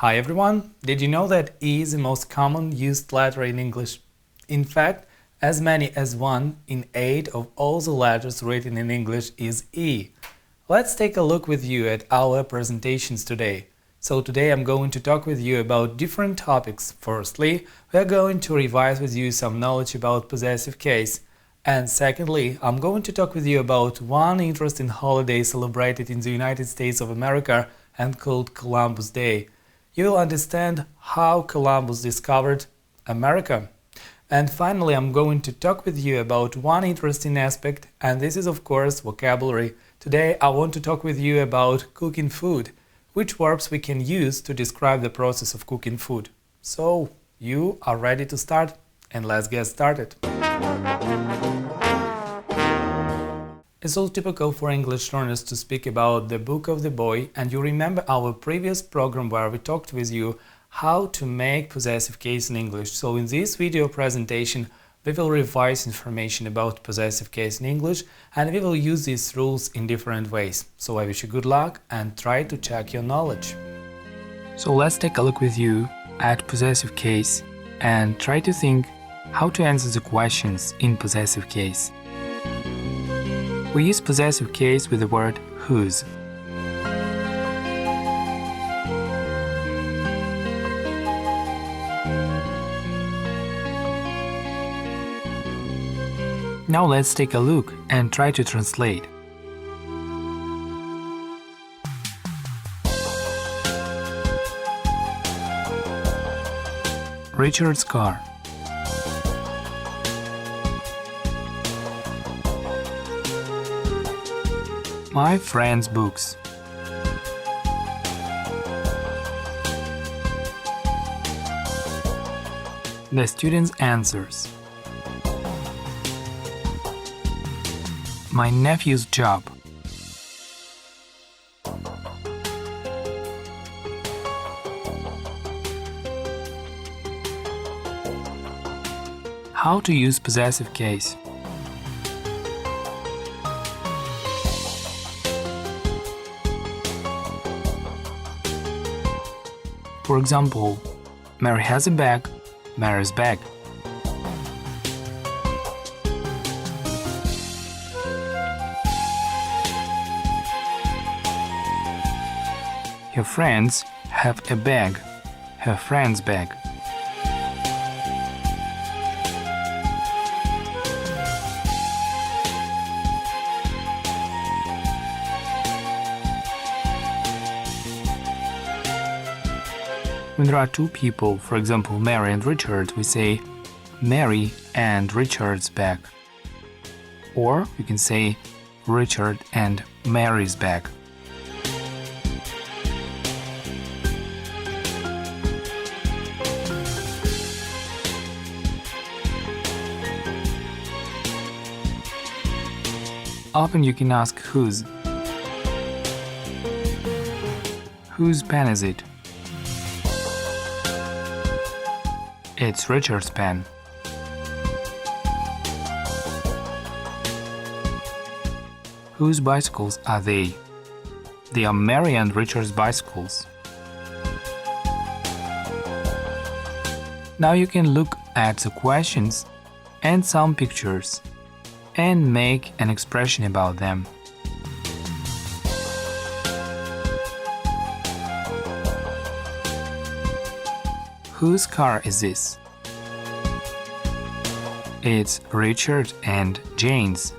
Hi everyone! Did you know that E is the most common used letter in English? In fact, as many as 1 in 8 of all the letters written in English is E. Let's take a look with you at our presentations today. So today I'm going to talk with you about different topics. Firstly, we are going to revise with you some knowledge about possessive case. And secondly, I'm going to talk with you about one interesting holiday celebrated in the United States of America and called Columbus Day. You will understand how Columbus discovered America. And finally, I'm going to talk with you about one interesting aspect, and this is of course vocabulary. Today I want to talk with you about cooking food, which verbs we can use to describe the process of cooking food. So, you are ready to start? And let's get started. It's all typical for English learners to speak about the book of the boy, and you remember our previous program where we talked with you how to make possessive case in English. So in this video presentation we will revise information about possessive case in English, and we will use these rules in different ways. So I wish you good luck and try to check your knowledge. So let's take a look with you at possessive case and try to think how to answer the questions in possessive case. We use possessive case with the word whose. Now let's take a look and try to translate. Richard's car. My friend's books. The student's answers. My nephew's job. How to use possessive case. For example, Mary has a bag, Mary's bag. Her friends have a bag, her friend's bag. When there are two people, for example Mary and Richard, we say Mary and Richard's bag. Or we can say Richard and Mary's bag. Often you can ask whose. Whose pen is it? It's Richard's pen. Whose bicycles are they? They are Mary and Richard's bicycles. Now you can look at the questions and some pictures and make an expression about them. Whose car is this? It's Richard and Jane's.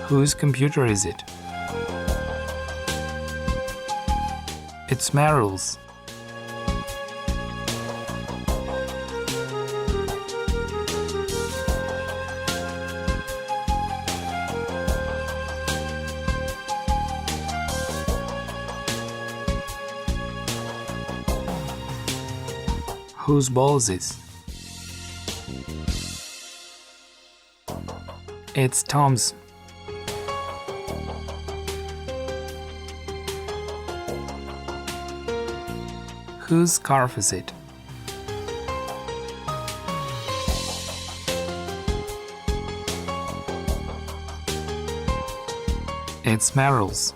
Whose computer is it? It's Meryl's. Whose ball is this? It's Tom's. Whose scarf is it? It's Meryl's.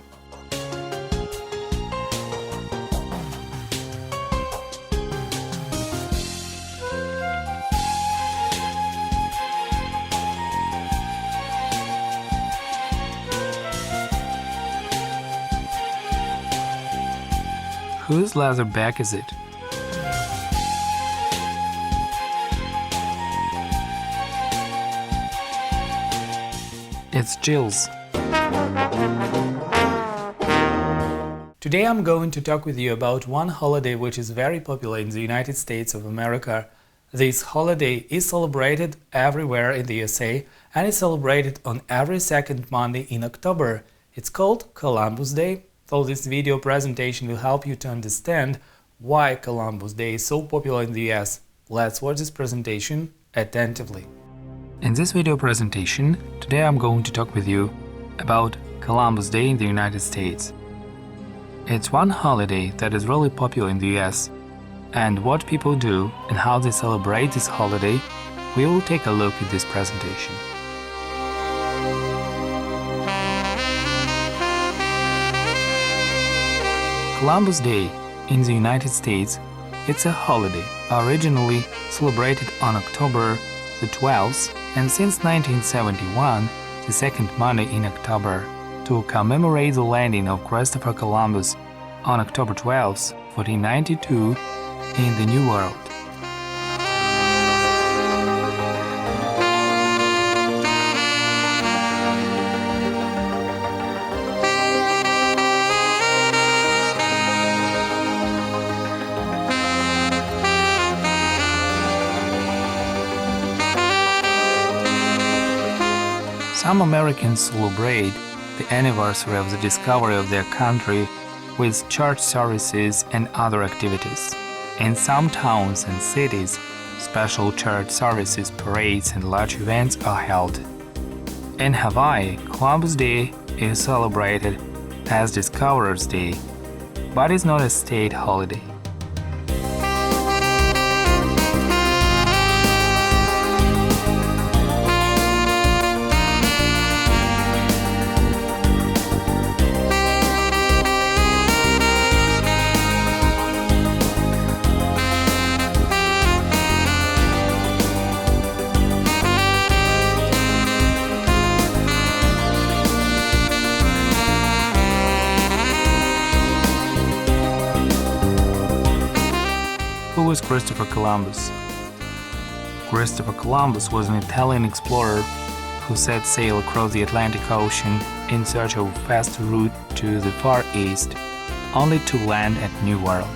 Whose leather bag is it? It's Jill's. Today I'm going to talk with you about one holiday which is very popular in the United States of America. This holiday is celebrated everywhere in the USA and is celebrated on every second Monday in October. It's called Columbus Day. So this video presentation will help you to understand why Columbus Day is so popular in the US. Let's watch this presentation attentively. In this video presentation, today I'm going to talk with you about Columbus Day in the United States. It's one holiday that is really popular in the US, and what people do and how they celebrate this holiday, we will take a look at this presentation. Columbus Day in the United States, it's a holiday originally celebrated on October the 12th and since 1971 the second Monday in October to commemorate the landing of Christopher Columbus on October 12th, 1492 in the New World. Some Americans celebrate the anniversary of the discovery of their country with church services and other activities. In some towns and cities, special church services, parades, and large events are held. In Hawaii, Columbus Day is celebrated as Discoverer's Day, but is not a state holiday. Who was Christopher Columbus? Christopher Columbus was an Italian explorer who set sail across the Atlantic Ocean in search of a faster route to the Far East, only to land at New World.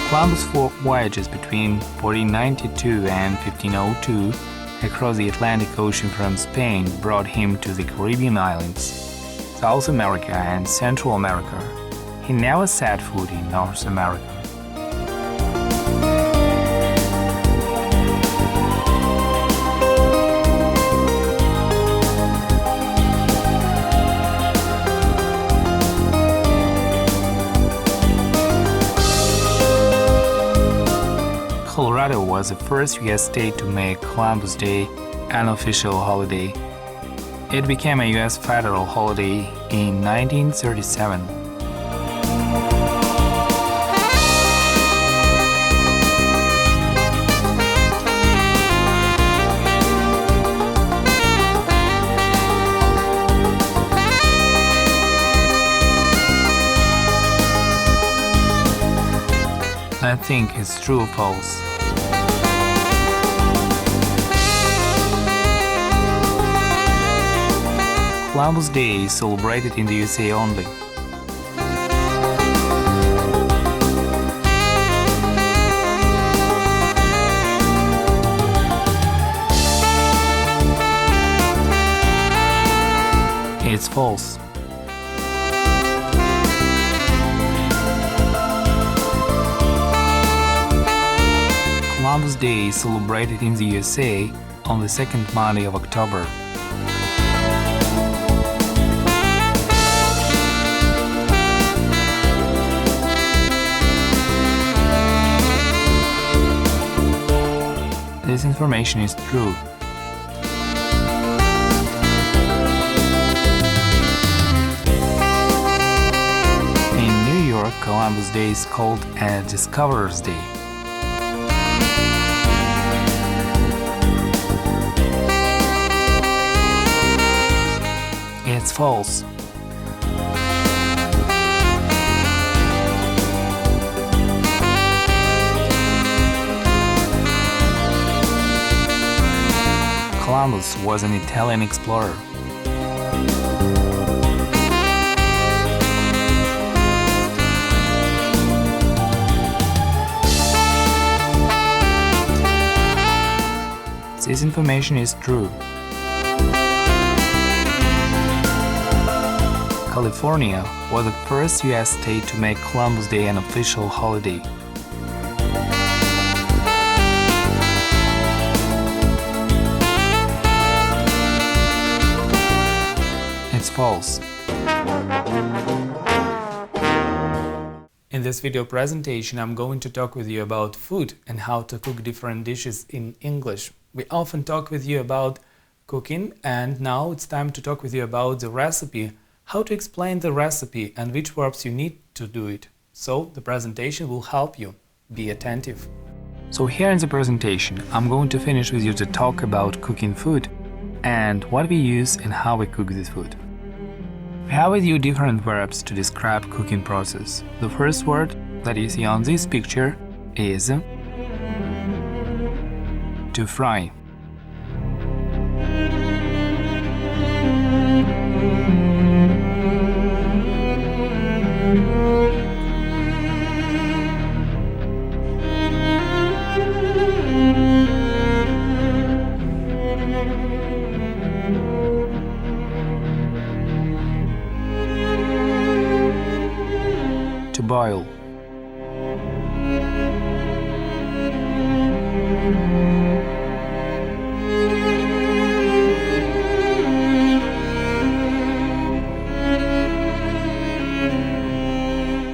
Columbus' 4 voyages between 1492 and 1502 across the Atlantic Ocean from Spain brought him to the Caribbean islands, South America and Central America. He never set foot in North America. Colorado was the first U.S. state to make Columbus Day an official holiday. It became a U.S. federal holiday in 1937. I think it's true or false. Columbus Day is celebrated in the USA only. It's false. Columbus Day is celebrated in the USA on the second Monday of October. This information is true. In New York, Columbus Day is called a Discoverer's Day. It's false. Columbus was an Italian explorer. This information is true. California was the first US state to make Columbus Day an official holiday. It's false. In this video presentation, I'm going to talk with you about food and how to cook different dishes in English. We often talk with you about cooking, and now it's time to talk with you about the recipe, how to explain the recipe and which verbs you need to do it. So the presentation will help you. Be attentive. So here in the presentation, I'm going to finish with you to talk about cooking food and what we use and how we cook this food. We have with you different verbs to describe cooking process. The first word that you see on this picture is to fry. To boil.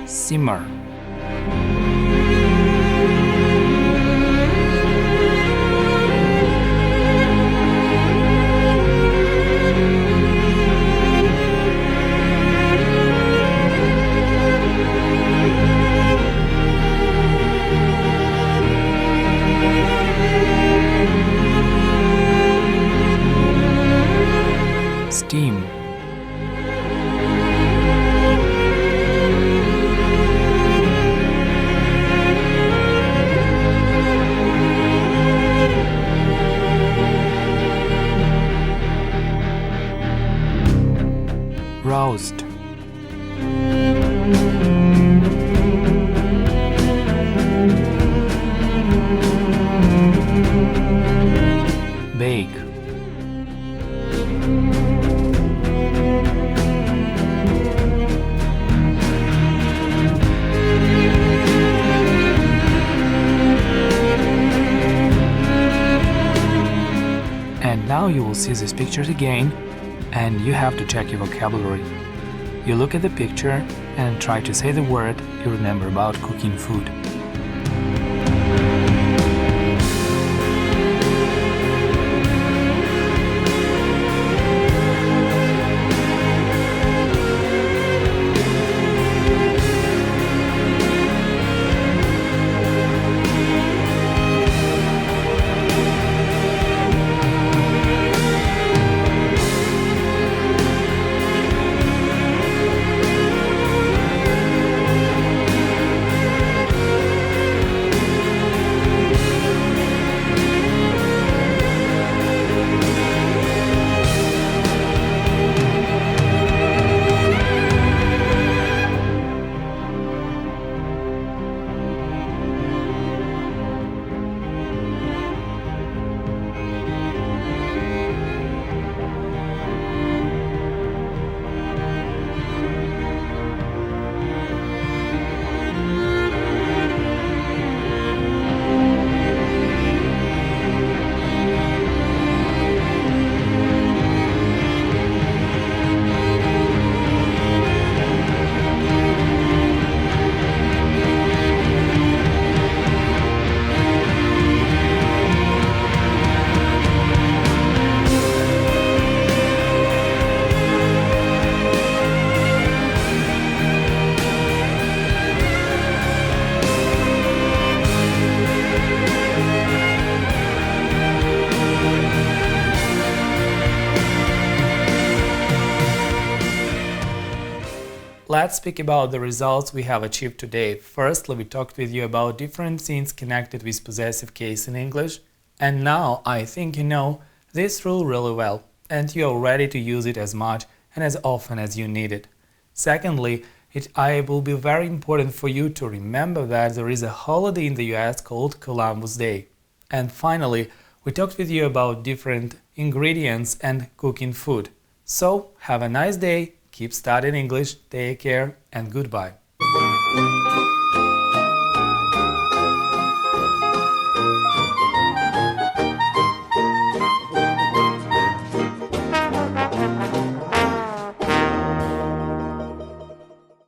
Simmer. Steam. Roast. Bake. And now you will see these pictures again, and you have to check your vocabulary. You look at the picture and try to say the word you remember about cooking food. let's speak about the results we have achieved today. Firstly, we talked with you about different scenes connected with possessive case in English, and now I think you know this rule really well, and you are ready to use it as much and as often as you need it. Secondly, it will be very important for you to remember that there is a holiday in the US called Columbus Day. And finally, we talked with you about different ingredients and cooking food. So, have a nice day, keep studying English, take care, and goodbye.